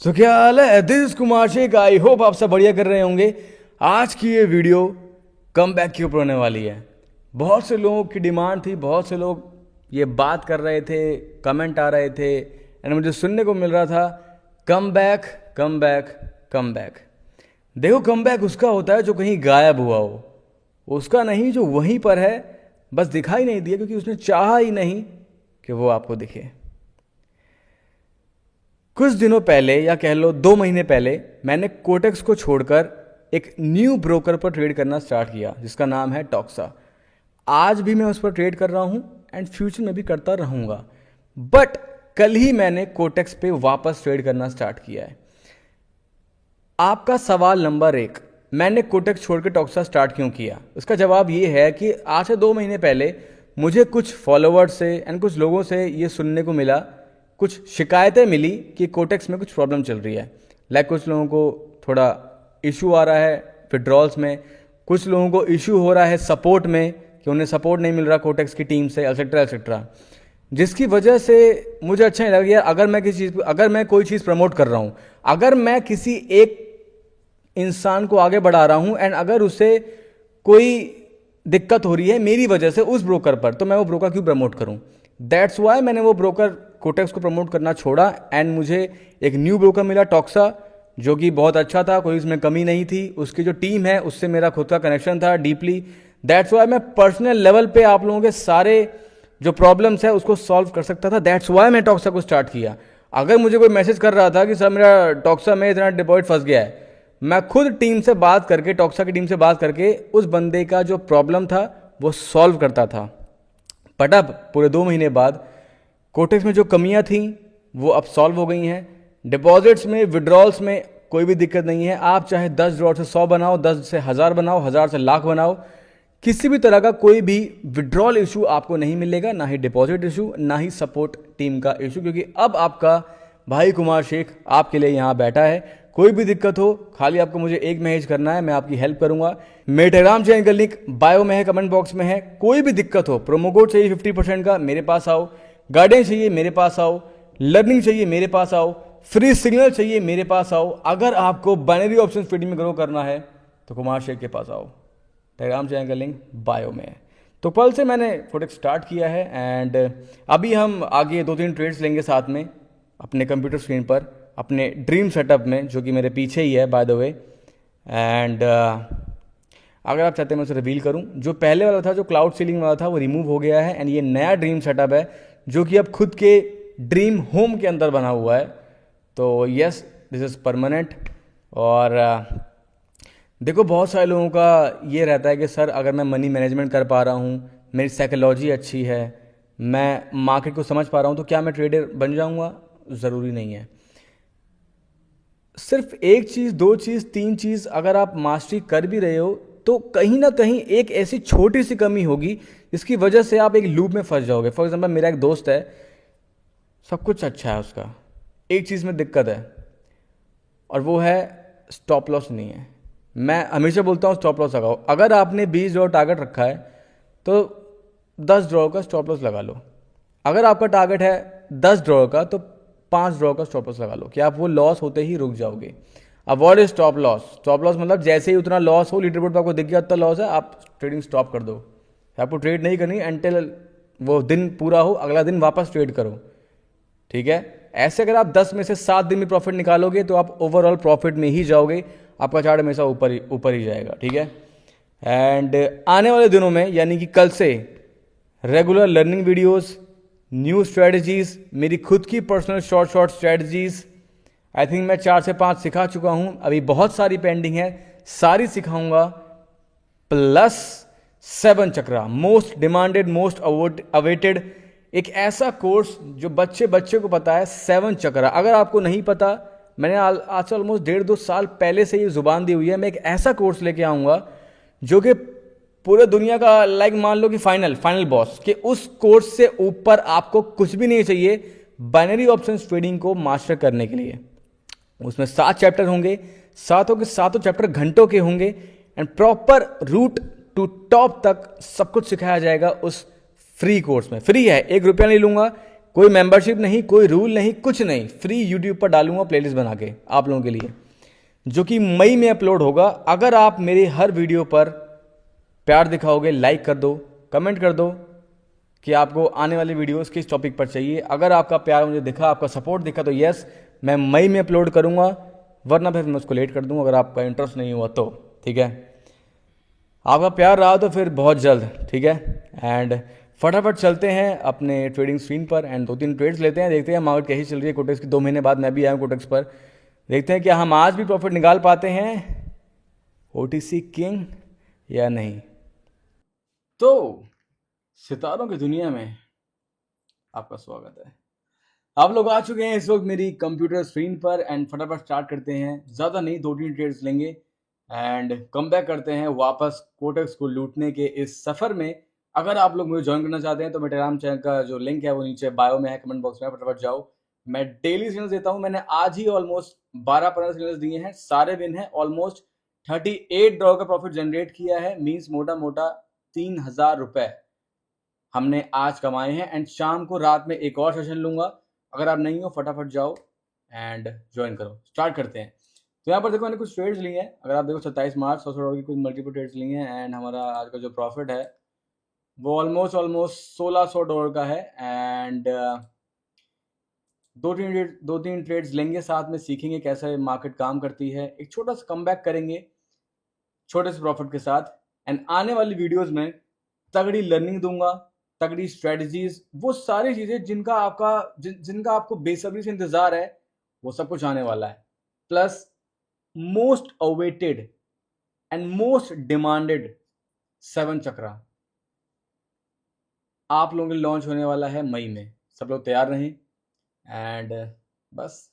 सो क्या हाल है, this Kumar Shaikh. I hope आप सब बढ़िया कर रहे होंगे। आज की ये वीडियो कम बैक के ऊपर होने वाली है। बहुत से लोगों की डिमांड थी, बहुत से लोग ये बात कर रहे थे, कमेंट आ रहे थे एंड मुझे सुनने को मिल रहा था come back come back come back. देखो, कम बैक उसका होता है जो कहीं गायब हुआ हो, उसका नहीं जो वहीं पर है, बस दिखाई नहीं दिया क्योंकि उसने चाहा ही नहीं कि वो आपको दिखे। कुछ दिनों पहले या कह लो 2 महीने पहले मैंने कोटेक्स को छोड़कर एक न्यू ब्रोकर पर ट्रेड करना स्टार्ट किया जिसका नाम है टॉक्सा। आज भी मैं उस पर ट्रेड कर रहा हूं एंड फ्यूचर में भी करता रहूंगा। बट कल ही मैंने कोटेक्स पे वापस ट्रेड करना स्टार्ट किया है। आपका सवाल नंबर 1, मैंने कोटेक्स छोड़ के टॉक्सा स्टार्ट क्यों किया? उसका जवाब ये है कि आज से 2 महीने पहले मुझे कुछ फॉलोवर्स से एंड कुछ लोगों से ये सुनने को मिला, कुछ शिकायतें मिली कि कोटेक्स में कुछ प्रॉब्लम चल रही है। लाइक कुछ लोगों को थोड़ा इशू आ रहा है विड्रॉल्स में, कुछ लोगों को इशू हो रहा है सपोर्ट में कि उन्हें सपोर्ट नहीं मिल रहा कोटेक्स की टीम से, एक्सेट्रा एक्सेट्रा, जिसकी वजह से मुझे अच्छा नहीं लगा यार। अगर मैं कोई चीज़ प्रमोट कर रहा हूँ, अगर मैं किसी एक इंसान को आगे बढ़ा रहा हूँ एंड अगर उसे कोई दिक्कत हो रही है मेरी वजह से उस ब्रोकर पर, तो मैं वो ब्रोकर क्यों प्रमोट करूँ? दैट्स वाई मैंने वो ब्रोकर कोटेक्स को प्रमोट करना छोड़ा एंड मुझे एक न्यू ब्रोकर मिला टॉक्सा, जो कि बहुत अच्छा था, कोई उसमें कमी नहीं थी। उसकी जो टीम है उससे मेरा खुद का कनेक्शन था डीपली। दैट्स वाई मैं पर्सनल लेवल पे आप लोगों के सारे जो प्रॉब्लम्स है उसको सॉल्व कर सकता था। दैट्स वाई मैं टॉक्सा को स्टार्ट किया। अगर मुझे कोई मैसेज कर रहा था कि सर मेरा टॉक्सा में इतना डिपॉजिट फंस गया है, मैं खुद टीम से बात करके, टॉक्सा की टीम से बात करके उस बंदे का जो प्रॉब्लम था वो सॉल्व करता था। बट अब पूरे 2 महीने बाद कोटेक्स में जो कमियां थी वो अब सॉल्व हो गई हैं। डिपॉजिट्स में, विड्रॉल्स में कोई भी दिक्कत नहीं है। आप चाहे 10 ड्रॉर से 100 बनाओ, 10 से 1000 बनाओ, 1000 से लाख बनाओ, किसी भी तरह का कोई भी विड्रॉल इशू आपको नहीं मिलेगा, ना ही डिपॉजिट इशू, ना ही सपोर्ट टीम का इशू, क्योंकि अब आपका भाई कुमार शेख आपके लिए यहाँ बैठा है। कोई भी दिक्कत हो, खाली आपको मुझे एक मैसेज करना है, मैं आपकी हेल्प करूंगा। मेरे टेलीग्राम चैनल का लिंक बायो में है, कमेंट बॉक्स में है। कोई भी दिक्कत हो, प्रोमो कोड चाहिए 50% का, मेरे पास आओ। गाइडेंस चाहिए, मेरे पास आओ। लर्निंग चाहिए, मेरे पास आओ। फ्री सिग्नल चाहिए, मेरे पास आओ। अगर आपको बाइनरी ऑप्शन ट्रेडिंग में ग्रो करना है तो कुमार शेख के पास आओ। टेलीग्राम चैनल का लिंक बायो में है। तो कल से मैंने कोटेक्स स्टार्ट किया है एंड अभी हम आगे 2-3 ट्रेड्स लेंगे साथ में अपने कंप्यूटर स्क्रीन पर, अपने ड्रीम सेटअप में, जो कि मेरे पीछे ही है बाय द वे। एंड अगर आप चाहते हैं मैं उसे रिवील करूं, जो पहले वाला था, जो क्लाउड सीलिंग वाला था, वो रिमूव हो गया है एंड ये नया ड्रीम सेटअप है जो कि अब खुद के ड्रीम होम के अंदर बना हुआ है। तो यस, दिस इज़ परमानेंट। और देखो, बहुत सारे लोगों का ये रहता है कि सर अगर मैं मनी मैनेजमेंट कर पा रहा हूँ, मेरी साइकोलॉजी अच्छी है, मैं मार्केट को समझ पा रहा हूँ, तो क्या मैं ट्रेडर बन जाऊँगा? ज़रूरी नहीं है। सिर्फ एक चीज़, 2 चीज़, 3 चीज़ अगर आप मास्टरी कर भी रहे हो तो कहीं ना कहीं एक ऐसी छोटी सी कमी होगी जिसकी वजह से आप एक लूप में फंस जाओगे। फॉर एग्जांपल, मेरा एक दोस्त है, सब कुछ अच्छा है उसका, एक चीज़ में दिक्कत है और वो है स्टॉप लॉस नहीं है। मैं हमेशा बोलता हूँ स्टॉप लॉस लगाओ। अगर आपने 20 ड्रॉ टारगेट रखा है तो 10 ड्रॉ का स्टॉप लॉस लगा लो। अगर आपका टारगेट है 10 ड्रॉ का तो 5 ड्रॉ का स्टॉप लॉस लगा लो कि आप वो लॉस होते ही रुक जाओगे। अब what is stop loss? Stop loss मतलब जैसे ही उतना लॉस हो, लीडर बोर्ड पर आपको दिख गया उतना लॉस है, आप ट्रेडिंग स्टॉप कर दो। आपको ट्रेड नहीं करनी एंटिल वो दिन पूरा हो, अगला दिन वापस ट्रेड करो। ठीक है? ऐसे अगर आप 10 में से 7 दिन में प्रॉफिट निकालोगे तो आप ओवरऑल प्रॉफिट में ही जाओगे, आपका चार्ट हमेशा ऊपर ही जाएगा। ठीक है? एंड आने वाले दिनों में, यानी कि कल से, regular learning videos, new strategies, मेरी खुद की personal short strategies, I think मैं 4 से 5 सिखा चुका हूं, अभी बहुत सारी पेंडिंग है, सारी सिखाऊंगा। प्लस 7 चक्रा, मोस्ट डिमांडेड, मोस्ट अवेटेड, एक ऐसा कोर्स जो बच्चे को पता है, 7 चक्रा। अगर आपको नहीं पता, मैंने आज से ऑलमोस्ट 1.5-2 साल पहले से ये जुबान दी हुई है, मैं एक ऐसा कोर्स लेके आऊँगा जो कि पूरे दुनिया का, लाइक मान लो कि फाइनल बॉस, कि उस कोर्स से ऊपर आपको कुछ भी नहीं चाहिए बाइनरी ऑप्शंस ट्रेडिंग को मास्टर करने के लिए। उसमें 7 चैप्टर होंगे, सातों के सातों चैप्टर घंटों के होंगे and proper route to top तक सब कुछ सिखाया जाएगा उस फ्री कोर्स में। फ्री है, 1 रुपया नहीं लूंगा, कोई मेंबरशिप नहीं, कोई रूल नहीं, कुछ नहीं, फ्री यूट्यूब पर डालूंगा प्लेलिस्ट बना के आप लोगों के लिए, जो कि मई में अपलोड होगा। अगर आप मेरे हर वीडियो पर प्यार दिखाओगे, लाइक कर दो, कमेंट कर दो कि आपको आने वाली वीडियोस किस टॉपिक पर चाहिए। अगर आपका प्यार मुझे दिखा, आपका सपोर्ट दिखा, तो यस, मैं मई में अपलोड करूंगा, वरना फिर मैं उसको लेट कर दूंगा अगर आपका इंटरेस्ट नहीं हुआ तो। ठीक है, आपका प्यार रहा तो फिर बहुत जल्द। ठीक है, एंड फटाफट चलते हैं अपने ट्रेडिंग स्क्रीन पर एंड 2-3 ट्रेड्स लेते हैं, देखते हैं मार्केट कैसी चल रही है। कोटेक्स की 2 महीने बाद मैं भी आया हूँ कोटेक्स पर, देखते हैं कि हम आज भी प्रॉफिट निकाल पाते हैं ओटीसी किंग या नहीं। तो सितारों की दुनिया में आपका स्वागत है। आप लोग आ चुके हैं इस वक्त मेरी कंप्यूटर स्क्रीन पर एंड फटाफट स्टार्ट करते हैं। ज़्यादा नहीं, 2-3 ट्रेड्स लेंगे एंड कम बैक करते हैं वापस कोटेक्स को लूटने के इस सफ़र में। अगर आप लोग मुझे ज्वाइन करना चाहते हैं तो मेरे टेलीग्राम चैनल का जो लिंक है वो नीचे बायो में है, कमेंट बॉक्स में, फटाफट जाओ। मैं डेली सिग्नल्स देता हूँ, मैंने आज ही ऑलमोस्ट 12-15 सिग्नल्स दिए हैं, सारे विन हैं। ऑलमोस्ट $38 का प्रॉफिट जनरेट किया है, मीन्स मोटा मोटा 3000 रुपये हमने आज कमाए हैं। एंड शाम को रात में एक और सेशन लूंगा, अगर आप नहीं हो फटाफट जाओ एंड ज्वाइन करो। स्टार्ट करते हैं। तो यहाँ पर देखो मैंने कुछ ट्रेड्स लिए हैं, अगर आप देखो 27 मार्च $100 की कुछ मल्टीपल ट्रेड्स लिए हैं एंड हमारा आज का जो प्रॉफिट है वो ऑलमोस्ट $1600 का है। एंड दो तीन ट्रेड्स लेंगे साथ में, सीखेंगे कैसे मार्केट काम करती है, एक छोटा सा कम बैक करेंगे छोटे से प्रॉफिट के साथ। एंड आने वाली वीडियोस में तगड़ी लर्निंग दूंगा, तगड़ी स्ट्रेटजीज, वो सारी चीजें जिनका आपको बेसब्री से इंतजार है, वो सब कुछ आने वाला है। Plus most awaited and most demanded 7 चक्रा आप लोगों के लॉन्च होने वाला है मई में। सब लोग तैयार रहें एंड बस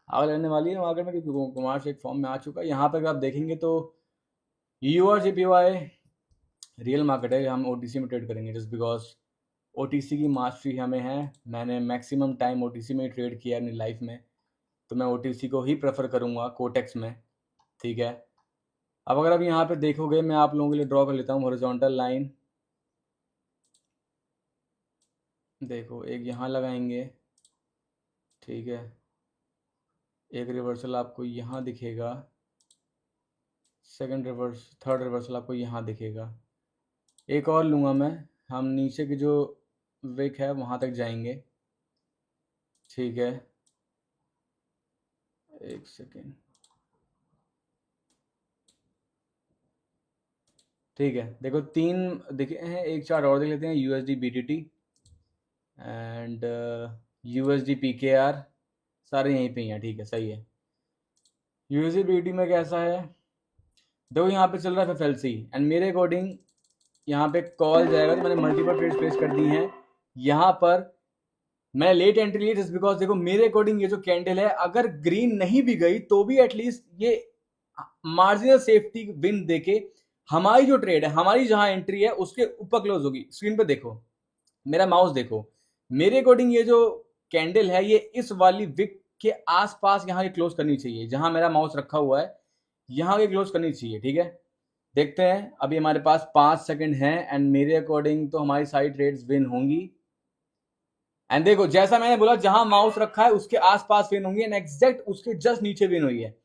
आग लगने वाली है मार्केट में, क्योंकि कुमार से एक फॉर्म में आ चुका है। यहाँ पर अगर आप देखेंगे तो URJPY रियल मार्केट है, हम OTC में ट्रेड करेंगे जस्ट बिकॉज OTC की मास्टरी हमें है। मैंने मैक्सिमम टाइम OTC में ही ट्रेड किया अपनी लाइफ में, तो मैं OTC को ही प्रेफर करूँगा कोटेक्स में। ठीक है, अब अगर आप यहाँ पे देखोगे, मैं आप लोगों के लिए ड्रॉ कर लेता हूँ हॉरिजॉन्टल लाइन। देखो एक यहाँ लगाएंगे, ठीक है, एक रिवर्सल आपको यहाँ दिखेगा, थर्ड रिवर्सल आपको यहाँ दिखेगा, एक और लूँगा मैं, हम नीचे की जो विक है वहाँ तक जाएंगे। ठीक है, एक सेकेंड, ठीक है, देखो 3 दिखे हैं, एक चार्ट और देख लेते हैं। USD BTT and USD PKR सारे यहीं पे ही हैं। ठीक है, सही है। USD BTT में कैसा है देखो, यहाँ पे चल रहा है FLC एंड मेरे अकॉर्डिंग यहाँ पे कॉल जाएगा, तो मैंने मल्टीपल ट्रेड्स प्लेस कर दी हैं। यहाँ पर मैं लेट एंट्री ली जस्ट बिकॉज देखो मेरे अकॉर्डिंग ये जो कैंडल है अगर ग्रीन नहीं भी गई तो भी एटलीस्ट ये मार्जिनल सेफ्टी विन देके हमारी जो ट्रेड है, हमारी जहां एंट्री है उसके ऊपर क्लोज होगी। स्क्रीन पे देखो, मेरा माउस देखो, मेरे अकॉर्डिंग ये जो कैंडल है ये इस वाली विक के आसपास यहाँ की क्लोज करनी चाहिए, जहां मेरा माउस रखा हुआ है यहाँ की क्लोज करनी चाहिए। ठीक है, देखते हैं, अभी हमारे पास 5 सेकंड हैं एंड मेरे अकॉर्डिंग तो हमारी सारी ट्रेड्स विन होंगी। एंड देखो जैसा मैंने बोला, जहां माउस रखा है उसके आसपास विन होंगी एंड एग्जैक्ट उसके जस्ट नीचे विन हुई है।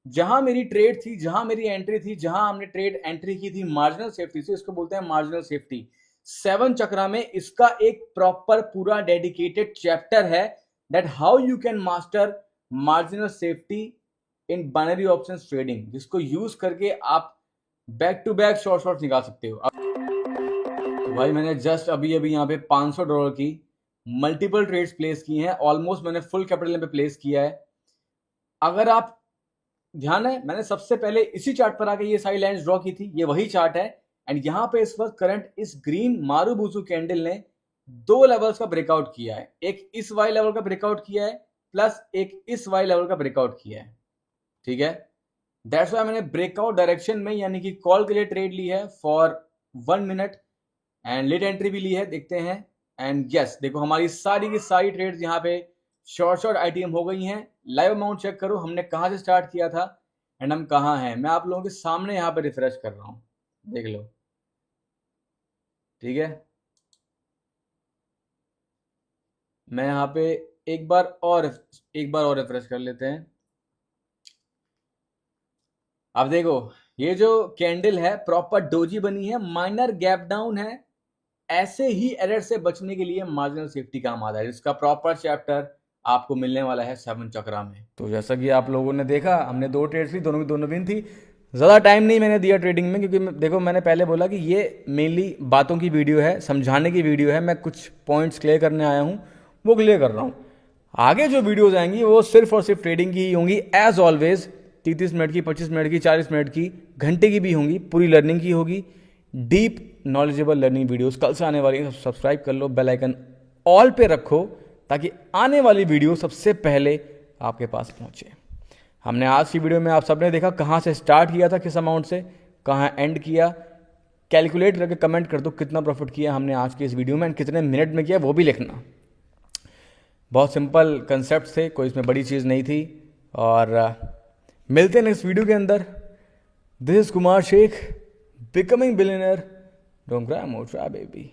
जहां मेरी ट्रेड थी, जहां मेरी एंट्री थी, जहां हमने ट्रेड एंट्री की थी मार्जिनल सेफ्टी से, इसको बोलते हैं मार्जिनल सेफ्टी। 7 चक्रा में इसका एक प्रॉपर पूरा डेडिकेटेड चैप्टर है, that how you can master marginal safety in binary options trading, जिसको यूज करके आप बैक टू बैक शॉर्ट निकाल सकते हो। तो भाई मैंने जस्ट अभी यहाँ पे $500 की मल्टीपल ट्रेड्स प्लेस की हैं, ऑलमोस्ट मैंने फुल कैपिटल पे प्लेस किया है। अगर आप ध्यान है, मैंने सबसे पहले इसी चार्ट पर आके ये सारी लाइंस ड्रॉ की थी, ये वही चार्ट है। एंड यहाँ पे इस वक्त करंट इस ग्रीन मारूबुजू कैंडल ने 2 लेवल्स का ब्रेकआउट किया है, एक इस वाई लेवल का ब्रेकआउट किया है प्लस एक इस वाई लेवल का ब्रेकआउट किया है। ठीक है, दैट्स व्हाई मैंने ब्रेकआउट डायरेक्शन में यानी कि कॉल के लिए ट्रेड ली है for 1 minute and let entry भी ली है। देखते हैं एंड यस देखो हमारी सारी की सारी ट्रेड्स यहाँ पे शॉर्ट ITM हो गई हैं। लाइव अमाउंट चेक करो, हमने कहाँ से स्टार्ट किया था एंड हम कहाँ हैं। मैं आप लोगों के सामने यहाँ पे रिफ्रेश कर रहा हूँ, देख लो। ठीक है, मैं यहाँ पे एक बार और रिफ्रेश कर लेते हैं। अब देखो ये जो कैंडल है प्रॉपर डोजी बनी है, माइनर गैप डाउन है। ऐसे ही एरर से बचने के लिए मार्जिनल सेफ्टी काम आता है, जिसका प्रॉपर चैप्टर आपको मिलने वाला है 7 चक्रा में। तो जैसा कि आप लोगों ने देखा, हमने 2 ट्रेड्स ली, दोनों की दोनों विन थी। ज़्यादा टाइम नहीं मैंने दिया ट्रेडिंग में, क्योंकि देखो मैंने पहले बोला कि ये मेनली बातों की वीडियो है, समझाने की वीडियो है। मैं कुछ पॉइंट्स क्लियर करने आया हूँ, वो क्लियर कर रहा हूँ। आगे जो वीडियोज़ आएंगी वो सिर्फ और सिर्फ ट्रेडिंग की ही होंगी, एज ऑलवेज। 30 मिनट की, 25 मिनट की, 40 मिनट की, घंटे की भी होंगी, पूरी लर्निंग की होगी। डीप नॉलेजेबल लर्निंग वीडियोस कल से आने वाली हैं। सब्सक्राइब कर लो, बेल आइकन ऑल पे रखो, ताकि आने वाली वीडियो सबसे पहले आपके पास पहुंचे। हमने आज की वीडियो में आप सबने देखा कहाँ से स्टार्ट किया था, किस अमाउंट से कहाँ एंड किया। कैलकुलेट करके कमेंट कर दो कितना प्रॉफिट किया हमने आज की इस वीडियो में, एंड कितने मिनट में किया वो भी लिखना। बहुत सिंपल कंसेप्ट थे, कोई इसमें बड़ी चीज़ नहीं थी। और मिलते हैं नेक्स्ट वीडियो के अंदर। This is Kumar Shaikh, becoming billionaire, don't cry more try baby.